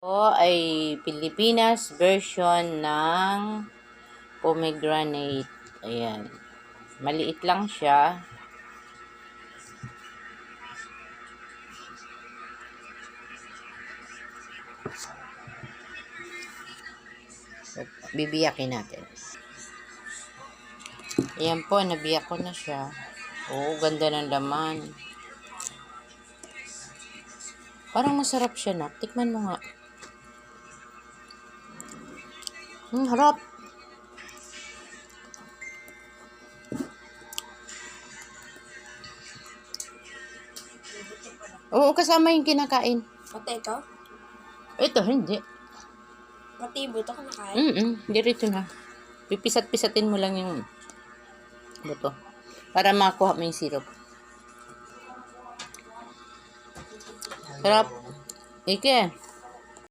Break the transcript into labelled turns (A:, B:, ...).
A: Ito ay Pilipinas version ng pomegranate. Ayan. Maliit lang siya. Bibiyakin natin. Ayan po, nabiyak ko na siya. Oo, ganda ng laman. Parang masarap siya na. Tikman mo nga. Harap. Oo, kasama yung kinakain.
B: Pati ito?
A: Ito, hindi.
B: Pati buto kinakain?
A: Dirito na. Pipisat-pisatin mo lang yung buto. Para makuha mo yung syrup. Sarap. Ike.